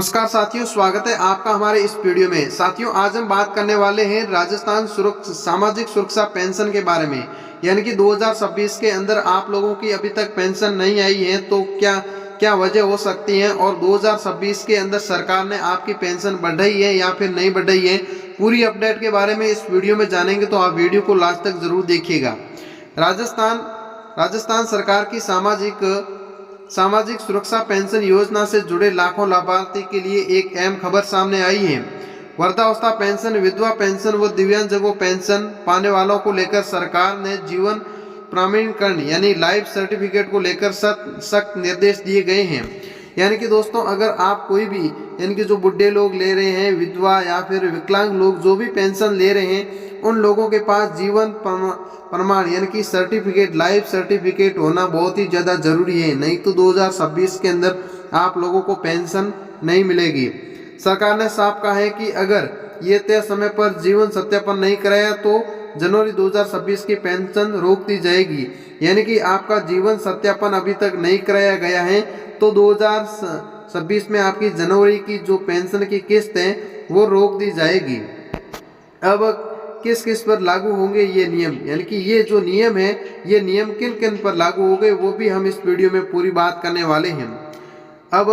नमस्कार साथियों, स्वागत है आपका हमारे इस वीडियो में। साथियों, आज हम बात करने वाले हैं राजस्थान सामाजिक सुरक्षा पेंशन के बारे में। यानी कि 2026 के अंदर आप लोगों की अभी तक पेंशन नहीं आई है, तो क्या क्या वजह हो सकती है, और 2026 के अंदर सरकार ने आपकी पेंशन बढ़ाई है या फिर नहीं बढ़ाई है, पूरी अपडेट के बारे में इस वीडियो में जानेंगे। तो आप वीडियो को लास्ट तक जरूर देखिएगा। राजस्थान राजस्थान सरकार की सामाजिक सुरक्षा पेंशन योजना से जुड़े लाखों लाभार्थी के लिए एक अहम खबर सामने आई है। वृद्धावस्था पेंशन, विधवा पेंशन व दिव्यांगजनों पेंशन पाने वालों को लेकर सरकार ने जीवन प्रमाणीकरण यानी लाइफ सर्टिफिकेट को लेकर सख्त निर्देश दिए गए हैं। यानी कि दोस्तों, अगर आप कोई भी यानी कि जो बुढ़े लोग ले रहे हैं, विधवा या फिर विकलांग लोग जो भी पेंशन ले रहे हैं, उन लोगों के पास जीवन प्रमाण यानी कि सर्टिफिकेट, लाइफ सर्टिफिकेट होना बहुत ही ज़्यादा जरूरी है। नहीं तो 2026 के अंदर आप लोगों को पेंशन नहीं मिलेगी। सरकार ने साफ कहा है कि अगर ये तय समय पर जीवन सत्यापन नहीं कराया तो जनवरी 2026 की पेंशन रोक दी जाएगी। यानी कि आपका जीवन सत्यापन अभी तक नहीं कराया गया है तो 2026 में आपकी जनवरी की जो पेंशन की किस्त है वो रोक दी जाएगी। अब किस किस पर लागू होंगे ये नियम, यानी कि ये जो नियम है, ये नियम किन किन पर लागू होंगे, वो भी हम इस वीडियो में पूरी बात करने वाले हैं। अब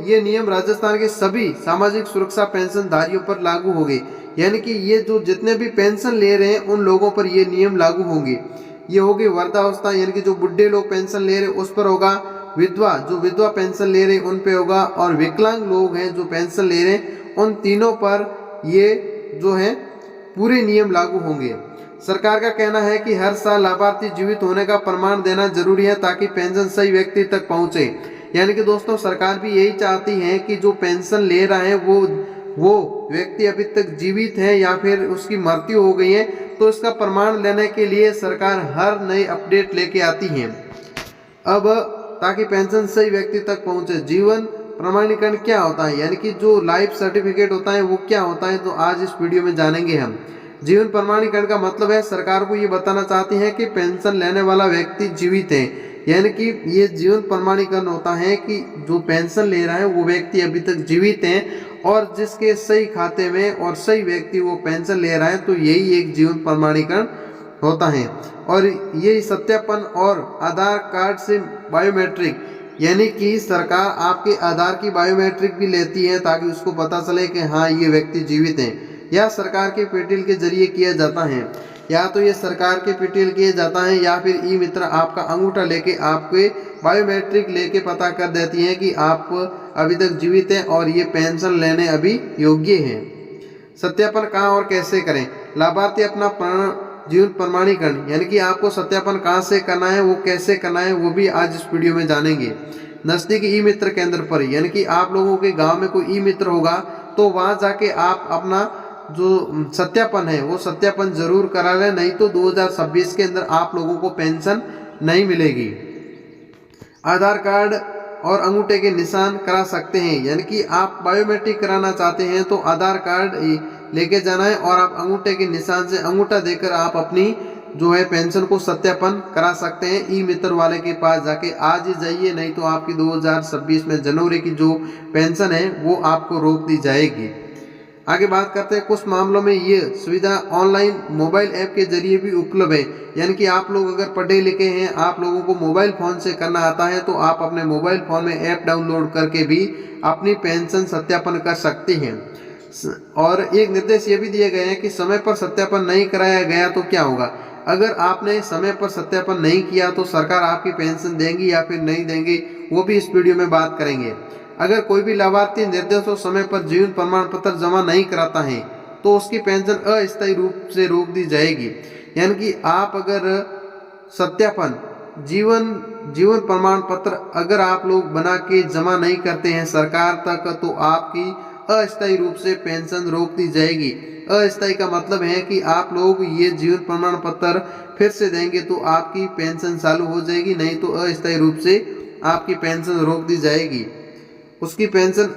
ये नियम राजस्थान के सभी सामाजिक सुरक्षा पेंशन धारियों पर लागू होंगे। यानी कि ये जो जितने भी पेंशन ले रहे हैं उन लोगों पर ये नियम लागू होंगे। ये होगी वृद्धावस्था, यानी कि जो बुढ़े लोग पेंशन ले रहे हैं उस पर होगा। विधवा पेंशन ले रहे हैं उन पे होगा, और विकलांग लोग हैं जो पेंशन ले रहे हैं उन तीनों पर ये जो है पूरे नियम लागू होंगे। सरकार का कहना है कि हर साल लाभार्थी जीवित होने का प्रमाण देना जरूरी है ताकि पेंशन सही व्यक्ति तक पहुंचे। यानी कि दोस्तों, सरकार भी यही चाहती है कि जो पेंशन ले रहा है वो व्यक्ति अभी तक जीवित है या फिर उसकी मृत्यु हो गई है, तो इसका प्रमाण लेने के लिए सरकार हर नई अपडेट लेके आती है। अब ताकि पेंशन सही व्यक्ति तक पहुंचे। जीवन प्रमाणीकरण क्या होता है, यानी कि जो लाइफ सर्टिफिकेट होता है वो क्या होता है, तो आज इस वीडियो में जानेंगे हम। जीवन प्रमाणीकरण का मतलब है सरकार को ये बताना चाहती है कि पेंशन लेने वाला व्यक्ति जीवित है। यानी कि ये जीवन प्रमाणीकरण होता है कि जो पेंशन ले रहा है वो व्यक्ति अभी तक जीवित है और जिसके सही खाते में और सही व्यक्ति वो पेंशन ले रहा है, तो यही एक जीवन प्रमाणीकरण होता है। और ये सत्यापन और आधार कार्ड से बायोमेट्रिक, यानी कि सरकार आपके आधार की बायोमेट्रिक भी लेती है ताकि उसको पता चले कि हाँ ये व्यक्ति जीवित है। यह सरकार के पोर्टल के जरिए किया जाता है, या तो ये सरकार के पोर्टल किया जाता है या फिर ई मित्र आपका अंगूठा लेके आपके बायोमेट्रिक लेके पता कर देती है कि आप अभी तक जीवित हैं और ये पेंशन लेने अभी योग्य हैं। सत्यापन कहाँ और कैसे करें? लाभार्थी अपना जीवन प्रमाणीकरण, यानी कि आपको सत्यापन कहाँ से करना है, वो कैसे करना है, वो भी आज इस वीडियो में जानेंगे। नजदीकी ई मित्र केंद्र पर, यानी कि आप लोगों के गांव में कोई ई मित्र होगा तो वहां जाके आप अपना जो सत्यापन है वो सत्यापन जरूर करा लें, नहीं तो 2026 के अंदर आप लोगों को पेंशन नहीं मिलेगी। आधार कार्ड और अंगूठे के निशान करा सकते हैं, यानी कि आप बायोमेट्रिक कराना चाहते हैं तो आधार कार्ड लेके जाना है और आप अंगूठे के निशान से अंगूठा देकर आप अपनी जो है पेंशन को सत्यापन करा सकते हैं ई मित्र वाले के पास जाके। आज ही जाइए, नहीं तो आपकी 2026 में जनवरी की जो पेंशन है वो आपको रोक दी जाएगी। आगे बात करते हैं, कुछ मामलों में ये सुविधा ऑनलाइन मोबाइल ऐप के जरिए भी उपलब्ध है। यानी कि आप लोग अगर पढ़े लिखे हैं, आप लोगों को मोबाइल फ़ोन से करना आता है, तो आप अपने मोबाइल फ़ोन में ऐप डाउनलोड करके भी अपनी पेंशन सत्यापन कर सकते हैं। और एक निर्देश ये भी दिए गए हैं कि समय पर सत्यापन नहीं कराया गया तो क्या होगा। अगर आपने समय पर सत्यापन नहीं किया तो सरकार आपकी पेंशन देंगी या फिर नहीं देंगी, वो भी इस वीडियो में बात करेंगे। अगर कोई भी लाभार्थी निर्देशों समय पर जीवन प्रमाण पत्र जमा नहीं कराता है तो उसकी पेंशन अस्थायी रूप से रोक दी जाएगी। यानी कि आप अगर सत्यापन जीवन प्रमाण पत्र अगर आप लोग बना के जमा नहीं करते हैं सरकार तक, तो आपकी अस्थायी रूप से पेंशन रोक दी जाएगी। अस्थायी का मतलब है कि आप लोग ये जीवन प्रमाण पत्र फिर से देंगे तो आपकी पेंशन चालू हो जाएगी, नहीं तो अस्थायी रूप से आपकी पेंशन रोक दी जाएगी। उसकी पेंशन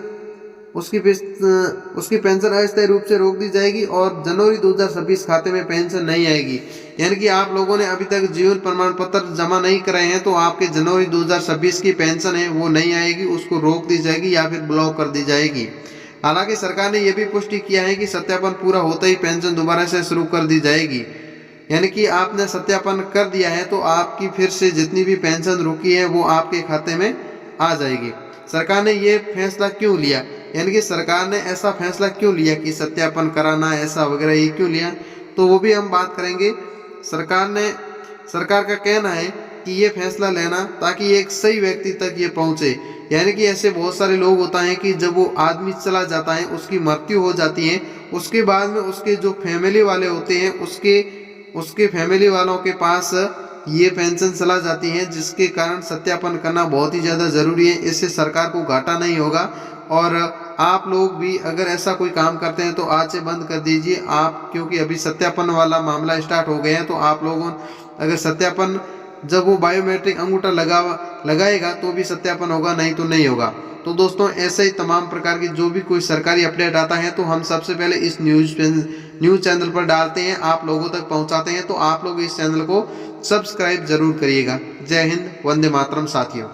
उसकी पेंशन अस्थायी रूप से रोक दी जाएगी और जनवरी 2026 खाते में पेंशन नहीं आएगी। यानी कि आप लोगों ने अभी तक जीवन प्रमाण पत्र जमा नहीं कराए हैं तो आपके जनवरी 2026 की पेंशन है वो नहीं आएगी, उसको रोक दी जाएगी या फिर ब्लॉक कर दी जाएगी। हालांकि सरकार ने यह भी पुष्टि किया है कि सत्यापन पूरा होते ही पेंशन दोबारा से शुरू कर दी जाएगी। यानी कि आपने सत्यापन कर दिया है तो आपकी फिर से जितनी भी पेंशन रुकी है वो आपके खाते में आ जाएगी। सरकार ने ये फैसला क्यों लिया, यानी कि सरकार ने ऐसा फैसला क्यों लिया कि सत्यापन कराना ऐसा वगैरह, ये क्यों लिया, तो वो भी हम बात करेंगे। सरकार का कहना है कि ये फैसला लेना ताकि एक सही व्यक्ति तक ये पहुंचे। यानी कि ऐसे बहुत सारे लोग होता है कि जब वो आदमी चला जाता है, उसकी मृत्यु हो जाती है, उसके बाद में उसके जो फैमिली वाले होते हैं उसके फैमिली वालों के पास ये पेंशन चला जाती है, जिसके कारण सत्यापन करना बहुत ही ज़्यादा ज़रूरी है। इससे सरकार को घाटा नहीं होगा और आप लोग भी अगर ऐसा कोई काम करते हैं तो आज से बंद कर दीजिए आप, क्योंकि अभी सत्यापन वाला मामला स्टार्ट हो गए हैं। तो आप लोगों अगर सत्यापन जब वो बायोमेट्रिक अंगूठा लगाएगा तो भी सत्यापन होगा, नहीं तो नहीं होगा। तो दोस्तों ऐसे ही तमाम प्रकार की जो भी कोई सरकारी अपडेट आता है तो हम सबसे पहले इस न्यूज़ चैनल पर डालते हैं, आप लोगों तक पहुंचाते हैं। तो आप लोग इस चैनल को सब्सक्राइब जरूर करिएगा। जय हिंद, वंदे मातरम साथियों।